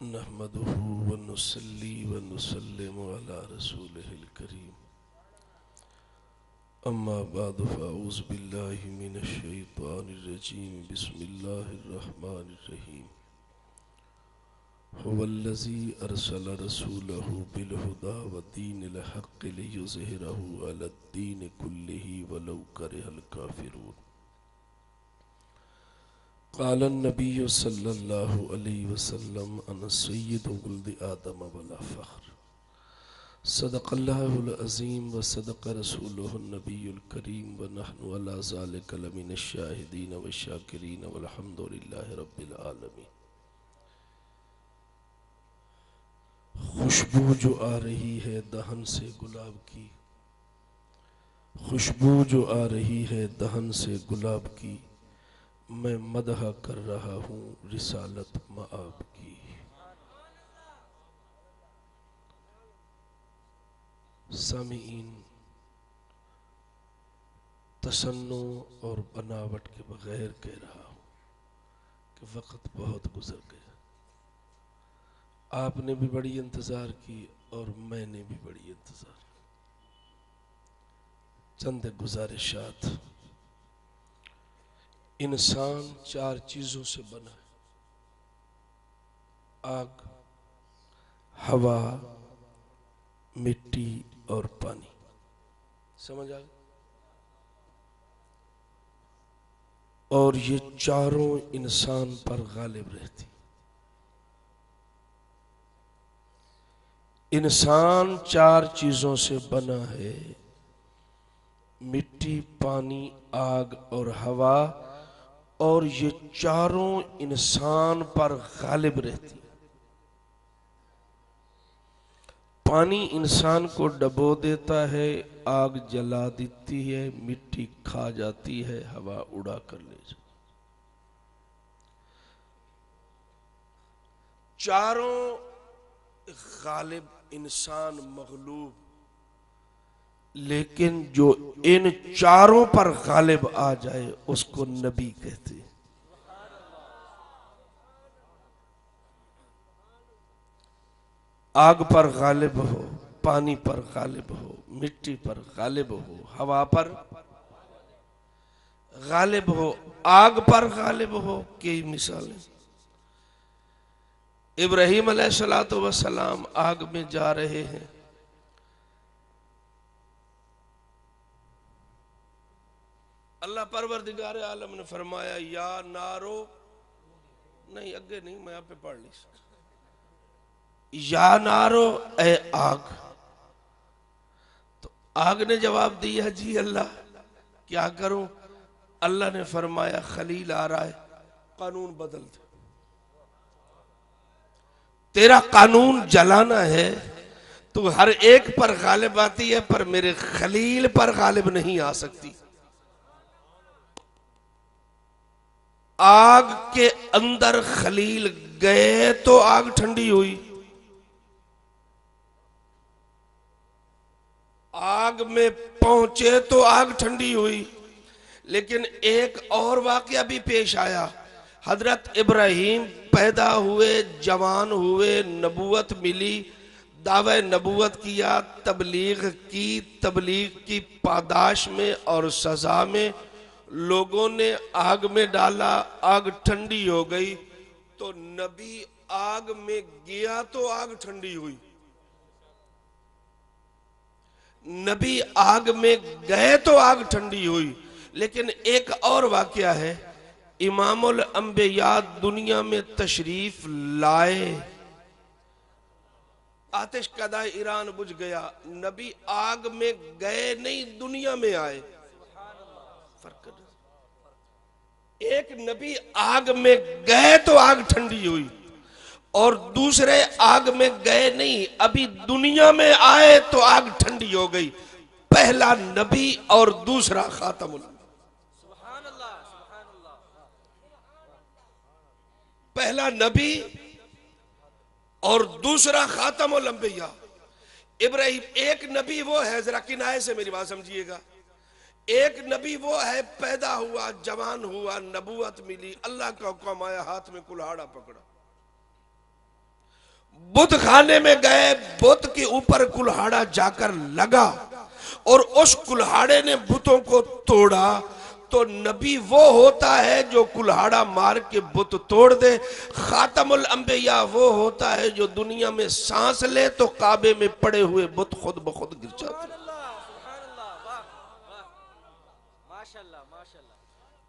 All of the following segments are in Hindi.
नहमदुहु व नुसल्ली व नुसल्लिमु अला रसूलिहिल करीम। अम्मा बाद फ़अऊज़ु बिल्लाहि मिनश शैतानिर रजीम। बिस्मिल्लाहिर रहमानिर रहीम। हुवल्लज़ी अरसला रसूलहु बिल हुदा व दीनिल हक़्क़ि लियुज़हिरहु अलद्दीनि कुल्लिहि वलौ करिहल काफ़िरून। क़ाल नबिय्यु सल्लल्लाहु अलैहि वसल्लम अना सय्यिदु वुल्दि आदम वला फ़ख्र। सदक़ल्लाहुल अज़ीम व सदक़ रसूलुहुन नबियुल करीम व नहनु अला ज़ालिका लमिनश शाहिदीन व शाकिरीन वल्हम्दुलिल्लाहि रब्बिल आलमीन। खुशबू जो आ रही है दहन से गुलाब की, खुशबू जो आ रही है दहन से गुलाब की, मैं मदह कर रहा हूँ रिसालत मआब की। सामीईन, तसन्नो और बनावट के बगैर कह रहा हूँ कि वक्त बहुत गुजर गया। आपने भी बड़ी इंतज़ार की और मैंने भी बड़ी इंतज़ार की। चंद गुजारिशात। इंसान चार चीज़ों से बना है: आग, हवा, मिट्टी और पानी। समझ आ गई? और ये चारों इंसान पर गालिब रहती। इंसान चार चीजों से बना है: मिट्टी, पानी, आग और हवा, और ये चारों इंसान पर गालिब रहती। पानी इंसान को डबो देता है, आग जला देती है, मिट्टी खा जाती है, हवा उड़ा कर ले जाती। चारों गालिब, इंसान मगलूब। लेकिन जो इन चारों पर गालिब आ जाए उसको नबी कहते हैं। आग पर गालिब हो, पानी पर गालिब हो, मिट्टी पर गालिब हो, हवा पर गालिब हो, आग पर गालिब हो। कई मिसालें। इब्राहीम अलैहिस्सलातु वस्सलाम आग में जा रहे हैं, अल्लाह परवरदिगार आलम ने फरमाया या नारो, नहीं अगे नहीं, मैं यहाँ पे पढ़ ली, या नारो ए आग। तो आग ने जवाब दिया जी अल्लाह क्या करूं। अल्लाह ने फरमाया खलील आ रहा है, कानून बदल दे। तेरा कानून जलाना है, तू हर एक पर गालिब आती है पर मेरे खलील पर गालिब नहीं आ सकती। आग के अंदर खलील गए तो आग ठंडी हुई, आग में पहुंचे तो आग ठंडी हुई। लेकिन एक और वाकया भी पेश आया। हजरत इब्राहीम पैदा हुए, जवान हुए, नबूवत मिली, दावे नबूवत किया, तबलीग की पादाश में और सजा में लोगों ने आग में डाला, आग ठंडी हो गई। तो नबी आग में गया तो आग ठंडी हुई, नबी आग में गए तो आग ठंडी हुई। लेकिन एक और वाकया है, इमामुल अंबिया दुनिया में तशरीफ लाए, आतिश कदा ईरान बुझ गया, नबी आग में गए नहीं दुनिया में आए। फर्क नहीं। एक नबी आग में गए तो आग ठंडी हुई, और दूसरे आग में गए नहीं, अभी दुनिया में आए तो आग ठंडी हो गई। पहला नबी और दूसरा खातमुल, पहला नबी और दूसरा खातमुल अंबिया। इब्राहिम एक नबी वो है, जरा किनाए से मेरी बात समझिएगा, एक नबी वो है पैदा हुआ, जवान हुआ, नबूवत मिली, अल्लाह का हुक्म आया, हाथ में कुल्हाड़ा पकड़ा। बुत खाने में गए, बुत के ऊपर कुल्हाड़ा जाकर लगा और उस कुल्हाड़े ने बुतों को तोड़ा। तो नबी वो होता है जो कुल्हाड़ा मार के बुत तोड़ दे। खातमुल अंबिया वो होता है जो दुनिया में सांस ले तो काबे में पड़े हुए बुत खुद ब खुद गिर जाते।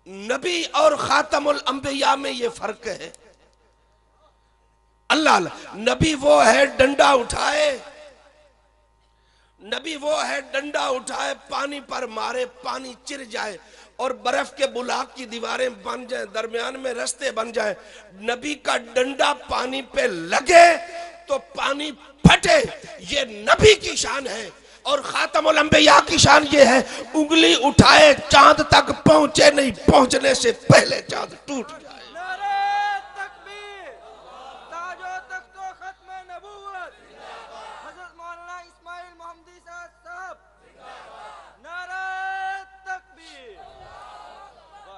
नबी और खातमुल अंबिया में ये फर्क है। अल्लाह नबी वो है डंडा उठाए, नबी वो है डंडा उठाए, पानी पर मारे, पानी चिर जाए और बर्फ के बुलाक की दीवारें बन जाए, दरमियान में रास्ते बन जाए। नबी का डंडा पानी पे लगे तो पानी फटे, ये नबी की शान है। और खातमुल अंबिया की शान ये है, उंगली उठाए चांद तक पहुंचे नहीं, पहुंचने से पहले चांद टूट जाए।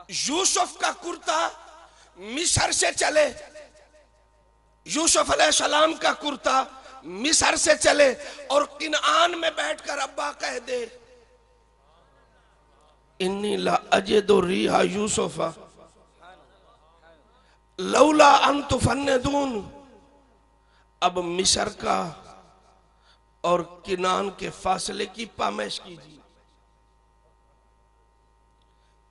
यूसुफ का कुर्ता मिस्र से चले, यूसुफ अलैहिस्सलाम का कुर्ता मिस्र से चले और किनान में बैठकर अब्बा कह दे इन्नी ला अजिदु रिहा यूसुफा लौला अन तुफन्निदून। अब मिस्र का और किनान के फासले की पामैश कीजिए।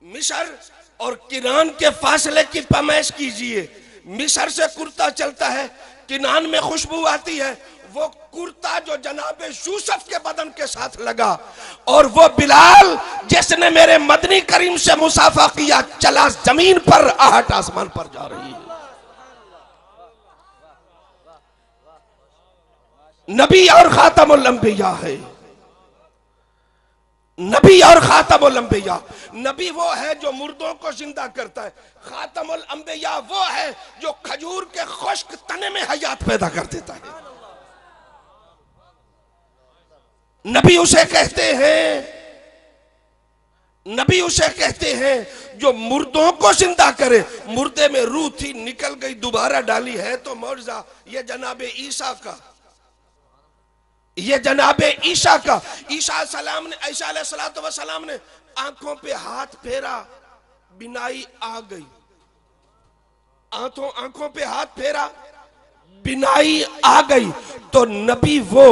मिस्र और किनान के फासले की पामैश कीजिए। मिस्र से कुर्ता चलता है, किनान में खुशबू आती है, वो कुर्ता जो जनाबे यूसुफ के बदन के साथ लगा और वो बिलाल जिसने मेरे मदनी करीम से मुसाफा किया चला जमीन पर, आहट आसमान पर जा रही है। नबी और खातमुल अंबिया है, नबी और खातमुल अंबिया। नबी वो है जो मुर्दों को जिंदा करता है, खातमुल अंबिया वो है जो खजूर के खुश्क तने में हयात पैदा कर देता है। नबी उसे कहते हैं, नबी उसे कहते हैं जो मुर्दों को जिंदा करे। मुर्दे में रूह थी, निकल गई, दोबारा डाली है तो मौजज़ा। ये जनाबे ईसा का, ये जनाबे ईसा का। ईसा सलाम ने, ईसा अलैहिस्सलातु वस्सलाम ने आंखों पे हाथ फेरा, बिनाई आ गई। आंखों पे हाथ फेरा, बिनाई आ गई। तो नबी वो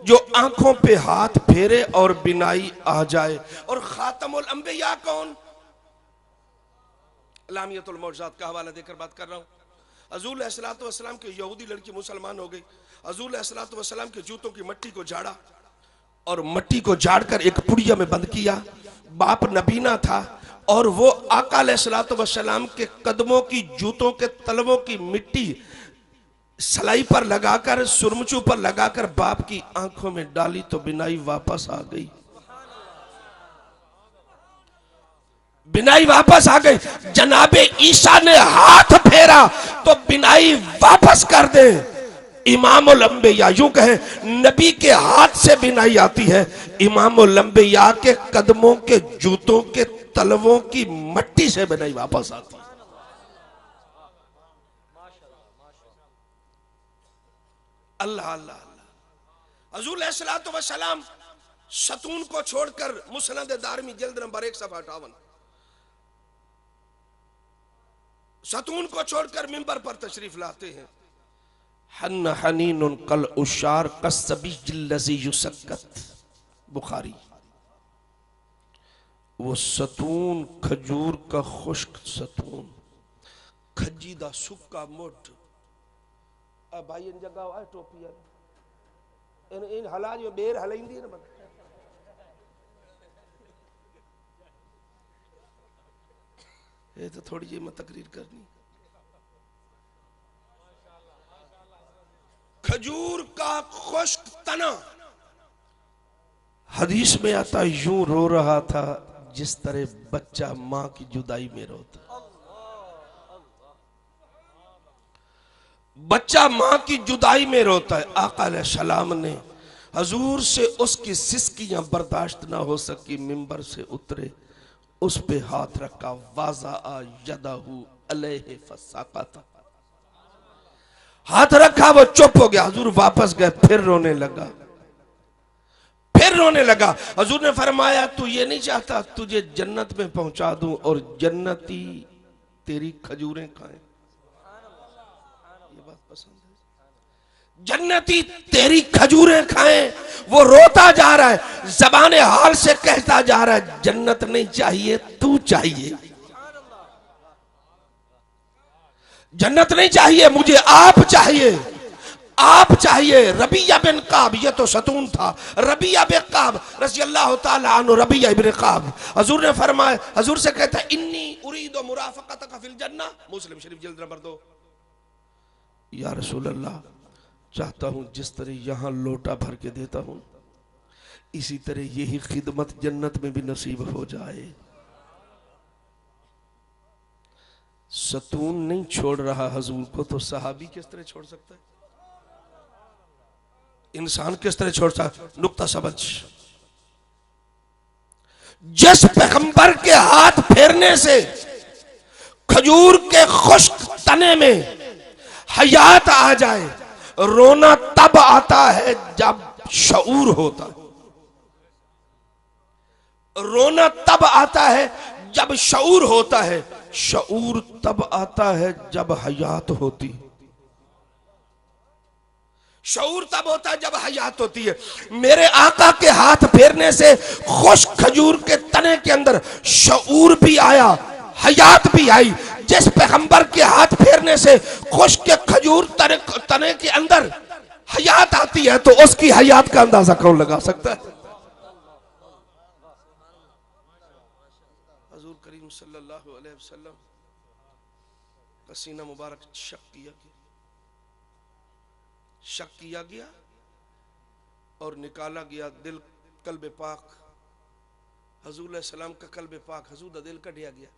जो आंखों पे हाथ फेरे और बिनाई आ जाए। और खातमुल अंबिया कौन? लामियतुल मौजज़ात का हवाला देकर बात कर रहा हूं। हुज़ूर अलैहिस्सलातु वस्सलाम की यहूदी लड़की मुसलमान हो गई। हुज़ूर अलैहिस्सलातु वस्सलाम के जूतों की मट्टी को झाड़ा और मट्टी को झाड़कर एक पुड़िया में बंद किया। बाप नबीना था और वो आका अलैहिस्सलातु वस्सलाम के कदमों की, जूतों के तलवों की मिट्टी सलाई पर लगाकर, सुरमचू पर लगाकर बाप की आंखों में डाली तो बिनाई वापस आ गई, बिनाई वापस आ गई। जनाबे ईसा ने हाथ फेरा तो बिनाई वापस कर दे। इमामुल अंबिया, यूं कहे नबी के हाथ से बिनाई आती है, इमामुल अंबिया के कदमों के जूतों के तलवों की मट्टी से बिनाई वापस आती है। अल्लाह अल्लाह अल्लाह। हुज़ूर अलैहिस्सलातु वस्सलाम सतून को छोड़कर मुस्नद दारमी जल्द नंबर 1 सफ़ा 58, सतून को छोड़कर मिंबर पर तशरीफ लाते हैं। हन हनीनुन कल उशार कसबीजल्लज़ी युसक्कत, बुखारी। वो सतून खजूर का खुश्क सतून, खजी दा सुक्का मुठ। अब भाई इन जगह आए टोपी इन हला जो बेर हलाइंदी है ना बन। ये तो थोड़ी जी मैं तकरीर करनी। खजूर का खुश्क तना, हदीस में आता यूं रो रहा था जिस तरह बच्चा मां की जुदाई में रोता। बच्चा मां की जुदाई में रोता है। आका अलैहिस्सलाम ने हजूर से उसकी सिसकियां बर्दाश्त ना हो सकी, मिंबर से उतरे, उस पे हाथ रखा, वाज़ा यदहू अलैहि फसाक़ता, हाथ रखा, वो चुप हो गया। हुजूर वापस गए, फिर रोने लगा, फिर रोने लगा। हुजूर ने फरमाया तू ये नहीं चाहता तुझे जन्नत में पहुंचा दूं और जन्नती तेरी खजूरें खाएं? ये बात पसंद है? जन्नती तेरी खजूरें खाएं। वो रोता जा रहा है, ज़बाने हाल से कहता जा रहा है जन्नत नहीं चाहिए, तू चाहिए। जन्नत नहीं चाहिए मुझे, आप चाहिए, आप चाहिए। रबिया बिन काब, ये तो सतून था, रबिया बिन काब रज़ी अल्लाह ताला अन्हु, रबिया बिन काब। हुजूर ने फरमाया, हुजूर से कहता है इन्नी उरीदु मुराफक़तक फिल जन्नह, मुस्लिम शरीफ जिल्द नंबर 2। या रसूल अल्लाह, चाहता हूं जिस तरह यहां लोटा भर के देता हूं इसी तरह यही खिदमत जन्नत में भी नसीब हो जाए। सतून नहीं छोड़ रहा हुजूर को, तो सहाबी किस तरह छोड़ सकता है? इंसान किस तरह छोड़ सकता? नुक्ता समझ, जिस पैगंबर के हाथ फेरने से खजूर के खुश्क तने में हयात आ जाए, रोना तब आता है जब शऊर होता है। रोना तब आता है जब शऊर होता है, शऊर तब आता है जब हयात होती है। शऊर तब होता है जब हयात होती है। मेरे आका के हाथ फेरने से खुश्क खजूर के तने के अंदर शऊर भी आया, हयात भी आई। जिस पैगंबर के हाथ फेरने से खुश्क के खजूर तने के अंदर हयात आती है, तो उसकी हयात का अंदाजा कौन लगा सकता है? हुजूर करीम सल्लल्लाहु अलैहि वसल्लम का सीना मुबारक शक किया गया और निकाला गया दिल, कल्ब पाक। हुजूर सलाम का कल्ब पाक, हुजूर का दिल कटिया गया,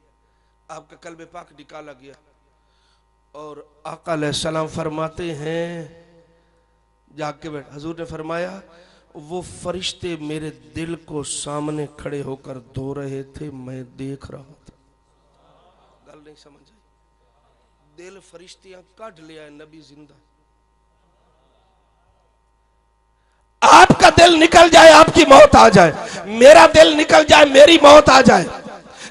आपका कल्ब पाक निकाला गया। और आका अलैहिस्सलाम फरमाते हैं, जाके बैठ, हुजूर ने फरमाया वो फरिश्ते मेरे दिल को सामने खड़े होकर धो रहे थे, मैं देख रहा था। गल नहीं समझ आई? दिल फरिश्तियां काट लिया, नबी जिंदा। आपका दिल निकल जाए, आपकी मौत आ जाए, मेरा दिल निकल जाए, मेरी मौत आ जाए,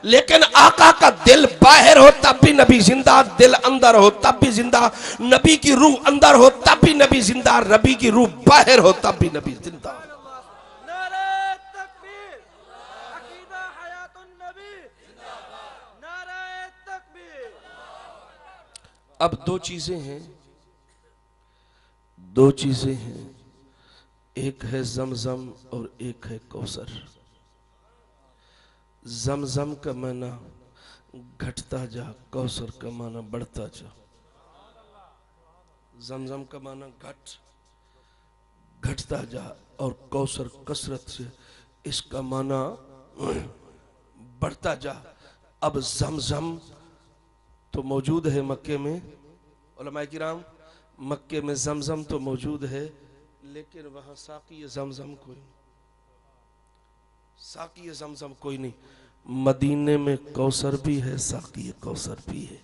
लेकिन आका का दिल बाहर हो तब भी नबी जिंदा, दिल अंदर हो तब भी जिंदा, नबी की रूह अंदर हो तब भी नबी जिंदा, नबी की रूह बाहर हो तब भी नबी जिंदा। नारे तकबीर, अकीदा हयातुन नबी, नारे तकबीर। अब दो चीजें हैं, दो चीजें हैं, एक है जमजम और एक है कौसर। जमजम का माना घटता जा, कौसर का माना बढ़ता जा। जमजम का माना घटता जा और कौसर कसरत से, इसका माना बढ़ता जा। अब जमजम तो मौजूद है मक्के में, उलमाए किराम, मक्के में जमजम तो मौजूद है, लेकिन वहां साकी जमजम कोई नहीं, साकी जमजम कोई नहीं। मदीने में कौसर भी है, साकी कौसर भी है।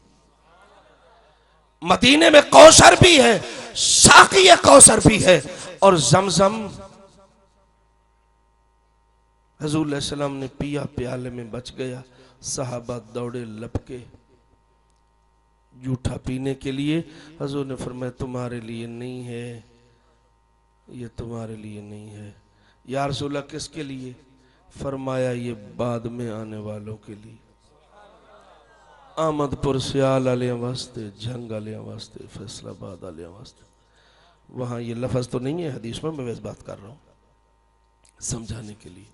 मदीने में कौसर भी है, साकी कौसर भी है। और जमजम हुजूर सल्लल्लाहु ने पिया, प्याले में बच गया। सहाबा दौड़े लपके जूठा पीने के लिए। हुजूर ने फरमाया तुम्हारे लिए नहीं है, ये तुम्हारे लिए नहीं है। या रसूलल्लाह किसके लिए? फरमाया ये बाद में आने वालों के लिए। अहमदपुर सियाल आलिया वास्ते, जंग आलिया वास्ते, फैसलाबाद आलिया वास्ते। वहां ये लफ्ज तो नहीं है हदीस में, मैं इस बात कर रहा हूं समझाने के लिए।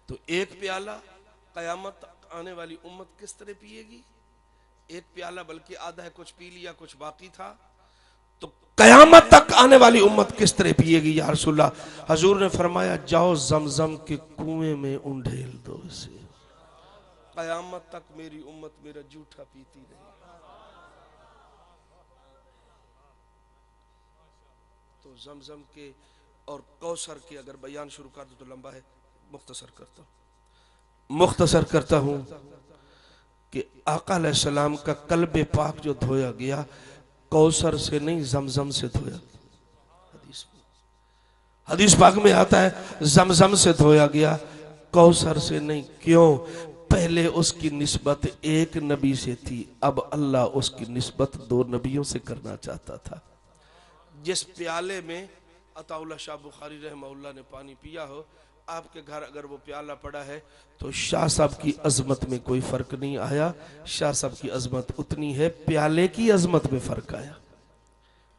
तो एक प्याला कयामत तक आने वाली उम्मत किस तरह पिएगी? एक प्याला, बल्कि आधा है, कुछ पी लिया, कुछ बाकी था। तो कयामत तक आने वाली उम्मत किस तरह पिएगी या रसूलल्लाह? हुजूर ने फरमाया जाओ जमजम के कुएं में उंडेल दो इसे, कयामत तक मेरी उम्मत मेरा जूठा पीती रही। तो जमजम के और कौसर के अगर बयान शुरू कर दो तो लंबा है, मुख्तसर करता हूं कि आका अलैहिस्सलाम का कल्बे पाक जो धोया गया, कौसर से नहीं जमजम से धोया। हदीस पाक में आता है जमजम से धोया गया, कौसर से नहीं। क्यों? पहले उसकी निस्बत एक नबी से थी, अब अल्लाह उसकी निस्बत दो नबियों से करना चाहता था। जिस प्याले में अताउल्लाह शाह बुखारी रहमहुल्लाह ने पानी पिया हो, आपके घर अगर वो प्याला पड़ा है तो शाह साहब की अजमत में कोई फर्क नहीं आया। शाह साहब की अजमत उतनी है, प्याले की अजमत में फर्क आया,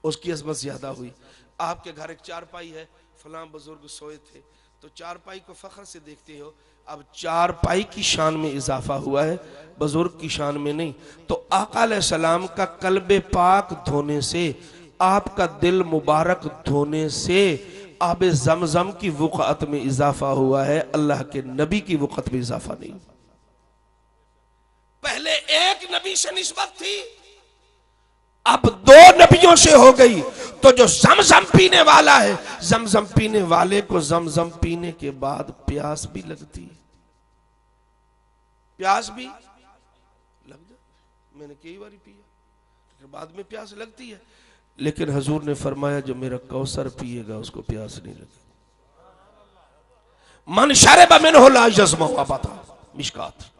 उसकी अजमत ज्यादा हुई। आपके घर एक चारपाई है, फलां बुजुर्ग सोए थे, तो चारपाई को फख्र से देखते हो, अब चारपाई की शान में इजाफा हुआ है, बुजुर्ग की शान में नहीं। तो आका अलैहिस्सलाम का कल्बे पाक धोने से, आपका दिल मुबारक धोने से आबे जमजम की वक़अत में इजाफा हुआ है, अल्लाह के नबी की वक़अत में इजाफा नहीं। पहले एक नबी से निस्बत थी, अब दो नबियों से हो गई। तो जो जमजम पीने वाला है, जमजम पीने वाले को जमजम पीने के बाद प्यास भी लगती है, प्यास भी लग जाती। मैंने कई बार पिया, फिर बाद में प्यास लगती है, लेकिन हजूर ने फरमाया जो मेरा कौसर पिएगा उसको प्यास नहीं लगेगी। मन शरब मिन्हु ला यज़मा अबदा, मिशकात।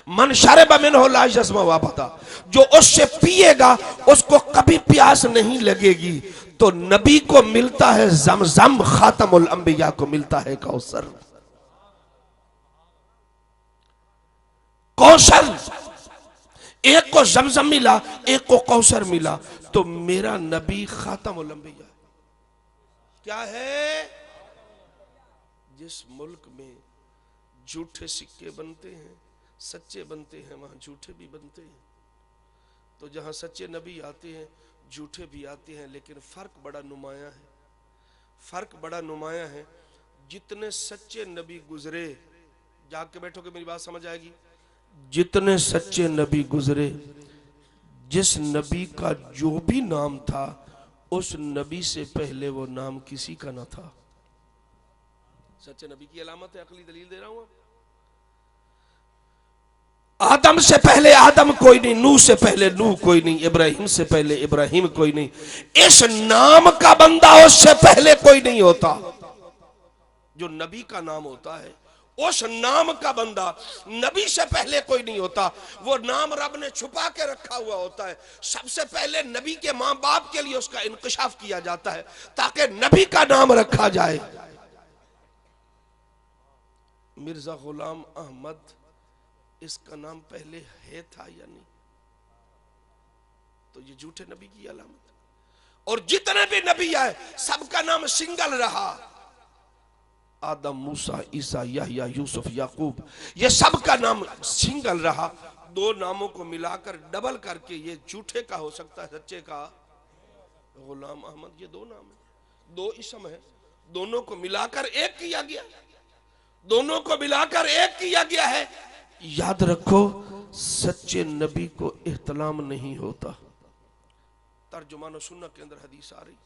मन शरब मिन्हु ला यज़मा अबदा, जो उससे पिएगा उसको कभी प्यास नहीं लगेगी। तो नबी को मिलता है जमजम, खातमुल अंबिया को मिलता है कौसर। कौसर, एक को जमजम मिला, एक को कौसर मिला, तो मेरा नबी खातमुल अंबिया क्या है? जिस मुल्क में झूठे सिक्के बनते हैं, सच्चे बनते हैं, वहां झूठे भी बनते हैं। तो जहां सच्चे नबी आते हैं, झूठे भी आते हैं, लेकिन फर्क बड़ा नुमाया है, फर्क बड़ा नुमाया है। जितने सच्चे नबी गुजरे, जाग के बैठोगे मेरी बात समझ आएगी, जितने सच्चे नबी गुजरे, जिस नबी का जो भी नाम था, उस नबी से पहले वो नाम किसी का ना था। सच्चे नबी की अलामत है, अकली दलील दे रहा हूं। आदम से पहले आदम कोई नहीं, नूह से पहले नूह कोई नहीं, इब्राहिम से पहले इब्राहिम कोई नहीं। इस नाम का बंदा उससे पहले कोई नहीं होता। जो नबी का नाम होता है, उस नाम का बंदा नबी से पहले कोई नहीं होता। वो नाम रब ने छुपा के रखा हुआ होता है। सबसे पहले नबी के मां बाप के लिए उसका इंकशाफ किया जाता है, ताकि नबी का नाम रखा जाए। मिर्जा गुलाम अहमद, इसका नाम पहले है था या नहीं? तो ये झूठे नबी की अलामत। और जितने भी नबी आए, सबका नाम सिंगल रहा। आदम, मूसा, ईसा, यहया, यूसुफ, याकूब, ये सबका नाम सिंगल रहा। दो नामों को मिलाकर डबल करके ये झूठे का हो सकता है, सच्चे का गुलाम अहमद। ये दो नाम है, दो इसम है, दोनों को मिलाकर एक किया गया, दोनों को मिलाकर एक किया गया है। याद रखो, सच्चे नबी को एहतलाम नहीं होता। तर्जुमान सुन्नत के अंदर हदीस आ रही,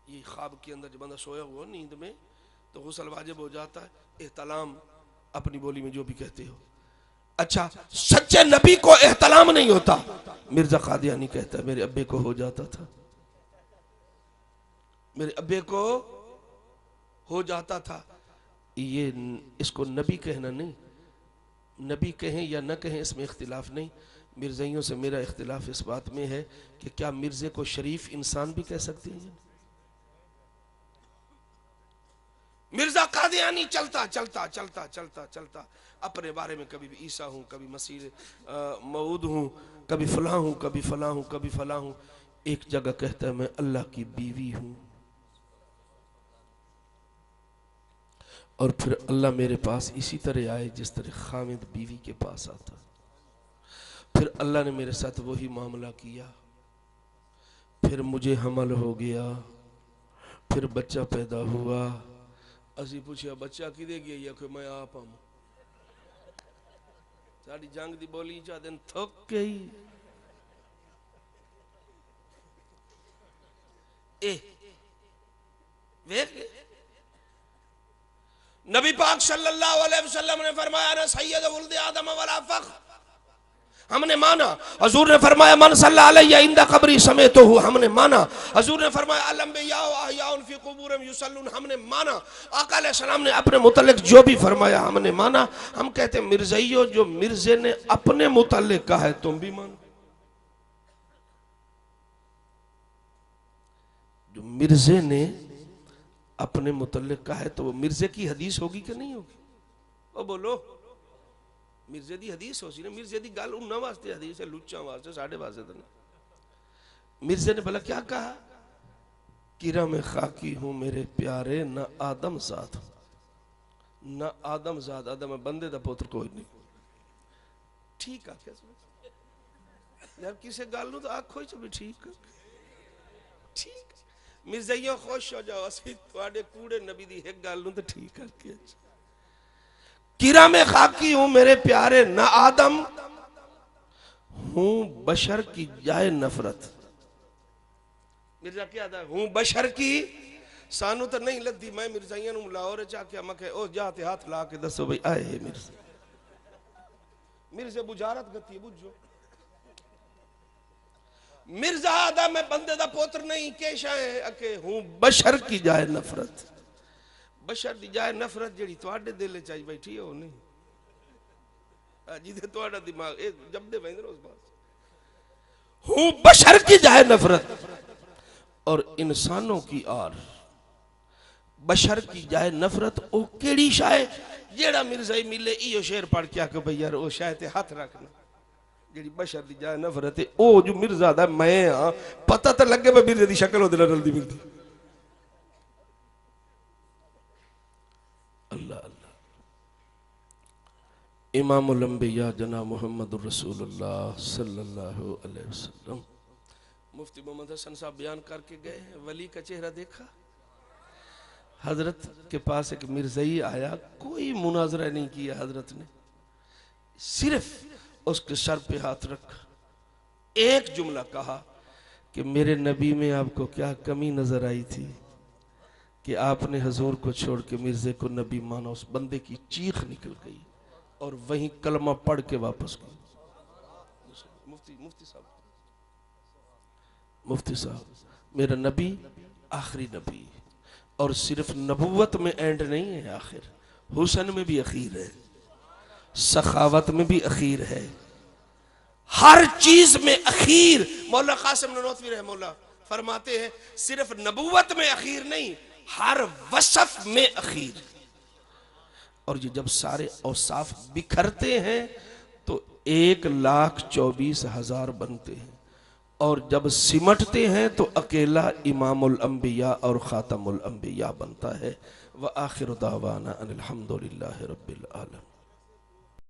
ये ख्वाब के अंदर जब बंदा सोया हुआ नींद में, तो गुस्ल वाजिब हो जाता है। एहतलाम अपनी बोली में जो भी कहते हो। अच्छा, सच्चे नबी को एहतलाम नहीं होता। मिर्जा कादियानी कहता है मेरे अब्बे को हो जाता था, मेरे अब्बे को हो जाता था। ये इसको नबी कहना नहीं, नबी कहें या न कहें इसमें इख्तिलाफ नहीं। मिर्ज़ाइयों से मेरा इख्तिलाफ इस बात में है कि क्या मिर्जे को शरीफ इंसान भी कह सकते हैं? मिर्जा कादियानी चलता चलता चलता चलता चलता अपने बारे में कभी भी ईसा हूं, कभी मसीह मऊद हूं, कभी फलां हूं, कभी फलां हूं, कभी फलां हूं। एक जगह कहता है मैं अल्लाह की बीवी हूं, और फिर अल्लाह मेरे पास इसी तरह आए जिस तरह खामिद बीवी के पास आता। फिर अल्लाह ने मेरे साथ वही मामला किया, फिर मुझे हमल हो गया, फिर बच्चा पैदा हुआ। असी पूछा बच्चा किदे गया, कि मैं आप हूं। साड़ी जंग दी बोली चा दिन थक गई। नबी पाक सल्लल्लाहु अलैहि वसल्लम ने फरमाया ना सैयद वुल्द आदम वला फख्र, हमने माना। हजूर ने फरमाया मन सल्ला अलैया इंदा कब्री समेत हो, हमने माना। हजूर ने फरमाया अलंबिया अहयाउन फी कुबूरिहिम युसल्लून, हमने माना। आका अलैहिस्सलाम ने अपने मुतल्लिक जो भी फरमाया हमने माना। हम कहते हैं मिर्ज़ाइयो जो मिर्जे ने अपने मुतल्लिक कहा है तुम भी मानो। जो मिर्जे ने अपने मुतल्लिक कहा है तो वो मिर्जे की हदीस होगी कि नहीं होगी? ओ बोलो, मिर्जे दी हदीस हो सी ना। मिर्जे दी गल उन्ना वास्ते हदीस है, लुच्चा वास्ते, साढ़े वास्ते तो नहीं। मिर्जे ने भला क्या कहा? किरा में खाकी हूं मेरे प्यारे, न आदम जात, न आदम जात, आदम बंदे दा पुत्र कोई नहीं। ठीक आ क्या यार, किसी गल नूं तो आखो ही भी ठीक है, ठीक। मिर्जाइयों खुश हो जाओ, असी तुहाडे कूड़े नबी दी एक गल नूं तो ठीक करके। किरा में खाकी हूं मेरे प्यारे, न आदम हूं बशर की जाए नफरत। मिर्जा क्या था? हूं बशर की, सानू तो नहीं लद्दी। मैं मिर्जाइया नूं लाहौर च आख्या, मैं ओ जाते हाथ ला के दसो भाई आए मिर्जा। मिर्जे बुजारत गति बुझो। मिर्जा आदा मैं बंदे दा पुत्र नहीं, केशा है अके हूं बशर की जाए नफरत। बशर दी जाए नफरत जेड़ी तुहाडे दिल च आई बैठी है, वो नहीं जिदे तुहाडा दिमाग ए जब दे वेंदे उस पास। हूं बशर की जाए नफरत और इंसानों की आर। बशर की जाए नफरत ओ केड़ी शाय जेड़ा मिर्जाई मिले इयो शेर पढ़ के आके भाई यार ओ शाय ते हाथ रखना। जेड़ी बशर दी जाए नफरत है ओ जो मिर्जा दा मैं हां, पता तो लगे मैं मिर्जे दी शक्ल ओदे नाल रलदी मिलदी। अल्लाह अल्लाह। इमामुल अंबिया जनाब मुहम्मदुर रसूलुल्लाह सल्लल्लाहु अलैहि वसल्लम मुफ्ती मोहम्मद हसन साहब बयान करके गए, वली का चेहरा देखा। हजरत के पास एक मिर्ज़ई आया, कोई मुनाजरा नहीं किया हजरत ने, सिर्फ उसके सर पे हाथ रखा, एक जुमला कहा कि मेरे नबी में आपको क्या कमी नजर आई थी कि आपने हजूर को छोड़ के मिर्जे को नबी माना। उस बंदे की चीख निकल गई और वहीं कलमा पढ़ के वापस गई। मुफ्ती साहब मेरा नबी आखिरी नबी, और सिर्फ नबुवत में एंड नहीं है, आखिर हुसन में भी अखीर है, सखावत में भी अखीर है, हर चीज में अखीर। मौला कासिम ननौतवी रहमतुल्लाह फरमाते हैं सिर्फ नबुवत में अखीर नहीं, हर वसफ में अखीर। और ये जब सारे औसाफ बिखरते हैं तो 1,24,000 बनते हैं, और जब सिमटते हैं तो अकेला इमामुल अंबिया और खातमुल अंबिया बनता है। व आखिर दावाना अनिल हम्दुलिल्लाहि रब्बिल आलमीन।